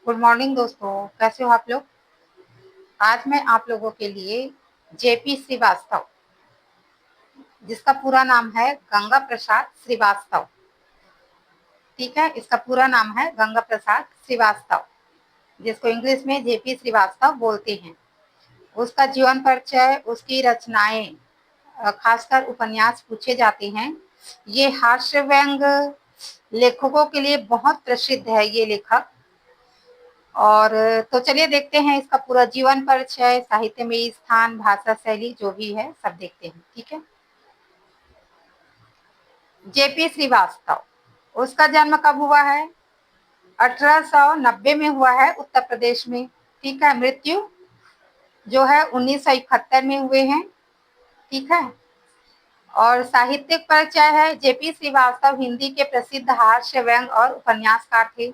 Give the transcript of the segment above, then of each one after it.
Good morning दोस्तों, कैसे हो आप लोग। आज मैं आप लोगों के लिए जेपी श्रीवास्तव, जिसका पूरा नाम है गंगा प्रसाद श्रीवास्तव, ठीक है। इसका पूरा नाम है गंगा प्रसाद श्रीवास्तव, जिसको इंग्लिश में जेपी श्रीवास्तव बोलते हैं। उसका जीवन परिचय, उसकी रचनाएं, खासकर उपन्यास पूछे जाते हैं। ये हास्य व्यंग लेखकों के लिए बहुत प्रसिद्ध है ये लेखक। और तो चलिए देखते हैं इसका पूरा जीवन परिचय, साहित्य में स्थान, भाषा शैली जो भी है सब देखते हैं, ठीक है। जेपी श्रीवास्तव, उसका जन्म कब हुआ है? 1890 में हुआ है, उत्तर प्रदेश में, ठीक है। मृत्यु जो है 1971 में हुए हैं, ठीक है। और साहित्यिक परिचय है, जेपी श्रीवास्तव हिंदी के प्रसिद्ध हास्य व्यंग और उपन्यासकार थे।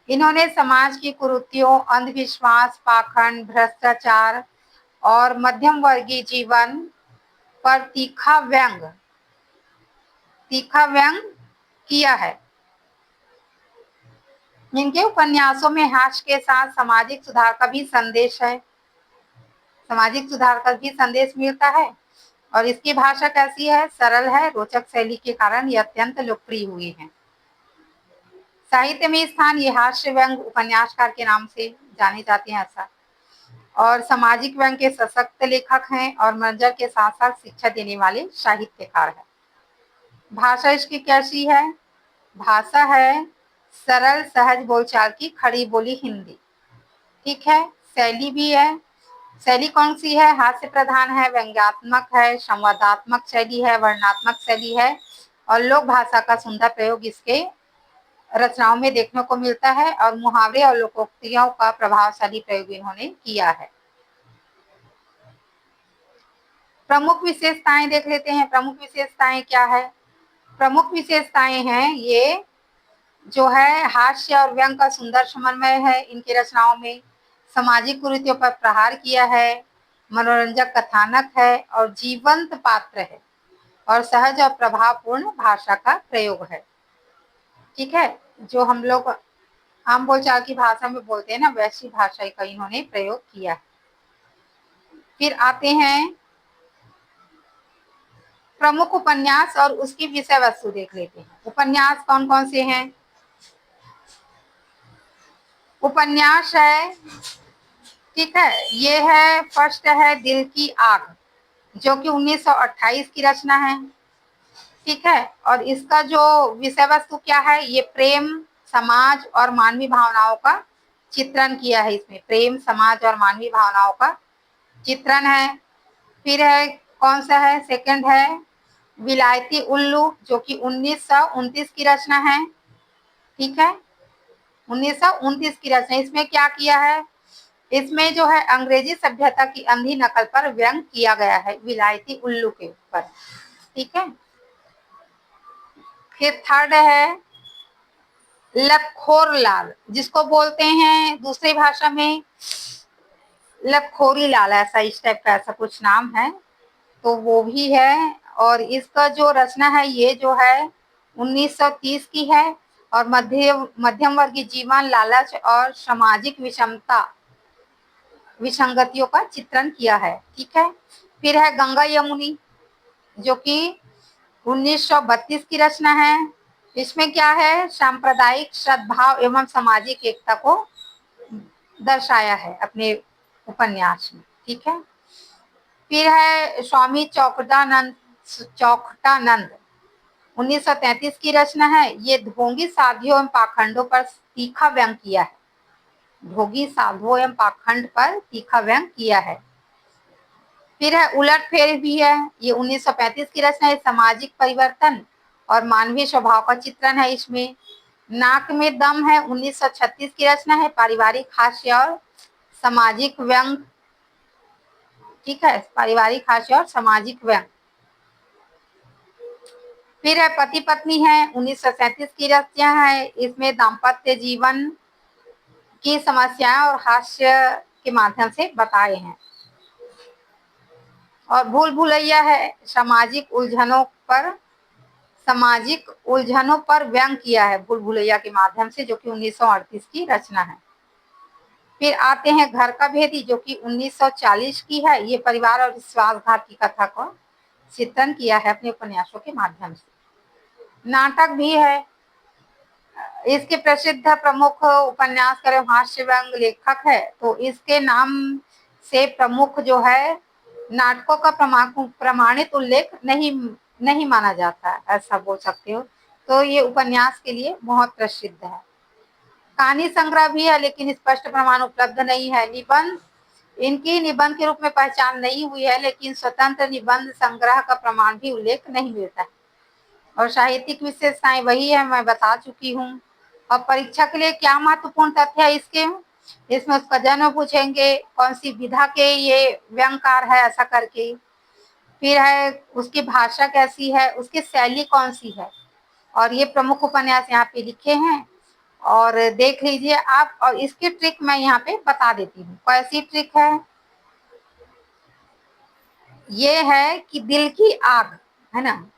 इन्होंने समाज की कुरीतियों, अंधविश्वास, पाखंड, भ्रष्टाचार और मध्यम वर्गीय जीवन पर तीखा व्यंग किया है। इनके उपन्यासों में हास्य के साथ सामाजिक सुधार का भी संदेश है, सामाजिक सुधार का भी संदेश मिलता है। और इसकी भाषा कैसी है? सरल है, रोचक शैली के कारण ये अत्यंत लोकप्रिय हुई है। साहित्य में स्थान, ये हास्य व्यंग उपन्यासकार के नाम से जाने जाते हैं ऐसा। और सामाजिक व्यंग के सशक्त लेखक हैं और मनोरंजन के साथ साथ शिक्षा देने वाले साहित्यकार हैं। भाषा इसकी कैसी है? भाषा है सरल सहज बोलचाल की खड़ी बोली हिंदी, ठीक है। शैली भी है, शैली कौन सी है? हास्य प्रधान है, व्यंग्यात्मक है, संवादात्मक शैली है, वर्णनात्मक शैली है। और लोक भाषा का सुंदर प्रयोग इसके रचनाओं में देखने को मिलता है। और मुहावरे और लोकोक्तियों का प्रभावशाली प्रयोग इन्होंने किया है। प्रमुख विशेषताएं देख लेते हैं। प्रमुख विशेषताएं क्या है? प्रमुख विशेषताएं हैं ये जो है हास्य और व्यंग का सुंदर समन्वय है इनकी रचनाओं में। सामाजिक कुरीतियों पर प्रहार किया है, मनोरंजक कथानक है और जीवंत पात्र है, और सहज और प्रभावपूर्ण भाषा का प्रयोग है, ठीक है। जो हम लोग आम बोलचाल की भाषा में बोलते हैं ना, वैसी भाषा का इन्होंने प्रयोग किया है। फिर आते हैं प्रमुख उपन्यास और उसकी विषय वस्तु देख लेते हैं। उपन्यास कौन कौन से हैं? उपन्यास है, ठीक है, ये है फर्स्ट है दिल की आग, जो कि 1928 की रचना है, ठीक है। और इसका जो विषय वस्तु क्या है? ये प्रेम, समाज और मानवीय भावनाओं का चित्रण किया है इसमें। प्रेम, समाज और मानवीय भावनाओं का चित्रण है। फिर है कौन सा है? सेकंड है विलायती उल्लू, जो कि 1929 की रचना है, ठीक है। 1929 की रचना। इसमें क्या किया है? इसमें जो है अंग्रेजी सभ्यता की अंधी नकल पर व्यंग किया गया है, विलायती उल्लू के ऊपर, ठीक है। फिर थर्ड है लखोर लाल, जिसको बोलते हैं दूसरी भाषा में लखोरी लाल, ऐसा इस टाइप का ऐसा कुछ नाम है, तो वो भी है। और इसका जो रचना है ये जो है 1930 की है, और मध्यम वर्गीय जीवन, लालच और सामाजिक विसंगतियों का चित्रण किया है, ठीक है। फिर है गंगा यमुनी, जो कि 1932 की रचना है। इसमें क्या है? सांप्रदायिक सद्भाव एवं सामाजिक एकता को दर्शाया है अपने उपन्यास में, ठीक है। फिर है स्वामी चौखटानंद, 1933 की रचना है। ये ढोंगी साधियों एवं पाखंडों पर तीखा व्यंग किया है, ढोंगी साधुओं एवं पाखंड पर तीखा व्यंग किया है। फिर है उलटफेर भी है, ये 1935 की रचना है। सामाजिक परिवर्तन और मानवीय स्वभाव का चित्रण है इसमें। नाक में दम है, 1936 की रचना है। पारिवारिक हास्य और सामाजिक व्यंग, ठीक है, पारिवारिक हास्य और सामाजिक व्यंग। फिर है पति पत्नी है, 1937 की रचना है। इसमें दाम्पत्य जीवन की समस्याएं और हास्य के माध्यम से बताए हैं। और भूल भुलैया है, सामाजिक उलझनों पर व्यंग किया है भूल भुलैया के माध्यम से, जो कि 1938 की रचना है। फिर आते हैं घर का भेदी, जो कि 1940 की है। ये परिवार और विश्वासघात की कथा को चित्रण किया है अपने उपन्यासों के माध्यम से। नाटक भी है। इसके प्रसिद्ध प्रमुख उपन्यासकार एवं हास्य व्यंग लेखक है, तो इसके नाम से प्रमुख जो है नाटकों का प्रमाणित उल्लेख नहीं माना जाता, ऐसा बोल सकते हो। तो ये उपन्यास के लिए बहुत प्रसिद्ध है। कहानी संग्रह भी है, लेकिन स्पष्ट प्रमाण उपलब्ध नहीं है। निबंध, इनकी निबंध के रूप में पहचान नहीं हुई है, लेकिन स्वतंत्र निबंध संग्रह का प्रमाण भी उल्लेख नहीं मिलता है। और साहित्यिक विशेषताएं वही है, मैं बता चुकी हूँ। और परीक्षा के लिए क्या महत्वपूर्ण तथ्य है इसके, इसमें उसका जन्म पूछेंगे, कौन सी विधा के ये व्यंगकार है, ऐसा करके। फिर है उसकी भाषा कैसी है, उसकी शैली कौन सी है, और ये प्रमुख उपन्यास यहाँ पे लिखे हैं और देख लीजिए आप। और इसकी ट्रिक मैं यहाँ पे बता देती हूँ। कैसी ट्रिक है, ये है कि दिल की आग है ना,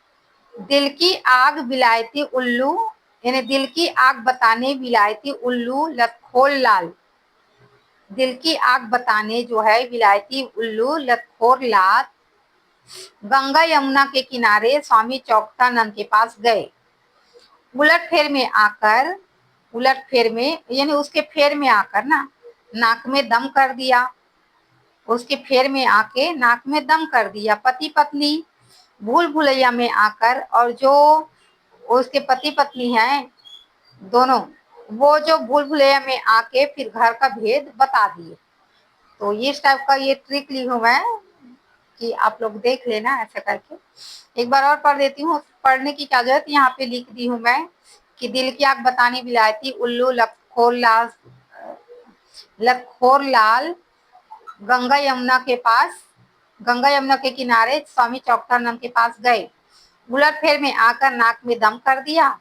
दिल की आग विलायती उल्लू, यानी दिल की आग बताने विलायती उल्लू लतखोर लाल। दिल की आग बताने जो है विलायती उल्लू लतखोर लाल गंगा यमुना के किनारे स्वामी चौकठानंद के पास गए। उलट फेर में यानी उसके फेर में आकर ना नाक में दम कर दिया, उसके फेर में आके नाक में दम कर दिया। पति पत्नी भूल भुलैया में आकर, और जो उसके पति पत्नी हैं दोनों, वो जो भूल भुलैया में आके फिर घर का भेद बता दिए। तो ये इस टाइप का ये ट्रिक ली हूँ मैं कि आप लोग देख लेना ऐसा करके। एक बार और पढ़ देती हूँ, पढ़ने की क्या जरूरत, यहाँ पे लिख दी हूँ मैं कि दिल की आग बतानी विलायती उल्लू लतखोर लाल गंगा यमुना के किनारे स्वामी चौकठानंद के पास गए। उलट फेर में आकर नाक में दम कर दिया।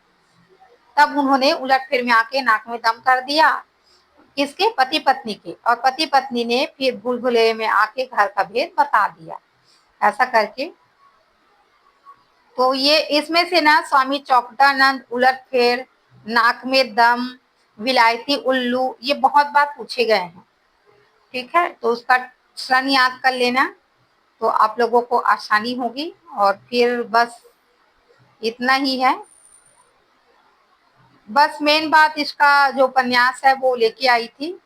तब उन्होंने उलट फेर में आके नाक में दम कर दिया किसके, पति पत्नी के, और पति पत्नी ने फिर भूल भुलैया में आके घर का भेद बता दिया, ऐसा करके। तो ये इसमें से ना स्वामी चौकठानंद, उलट फेर, नाक में दम, विलायती उल्लू, ये बहुत बार पूछे गए हैं। ठीक है, तो उसका क्षण याद कर लेना, तो आप लोगों को आसानी होगी। और फिर बस इतना ही है। बस मेन बात इसका जो उपन्यास है वो लेके आई थी।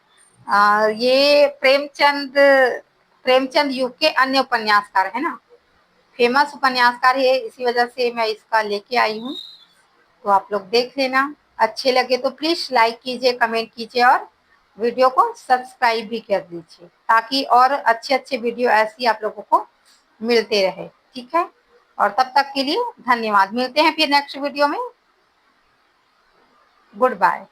ये प्रेमचंद युग के अन्य उपन्यासकार है ना, फेमस उपन्यासकार है, इसी वजह से मैं इसका लेके आई हूँ। तो आप लोग देख लेना, अच्छे लगे तो प्लीज लाइक कीजिए, कमेंट कीजिए और वीडियो को सब्सक्राइब भी कर दीजिए, ताकि और अच्छे अच्छे वीडियो ऐसी आप लोगों को मिलते रहे। ठीक है, और तब तक के लिए धन्यवाद। मिलते हैं फिर नेक्स्ट वीडियो में। Good bye.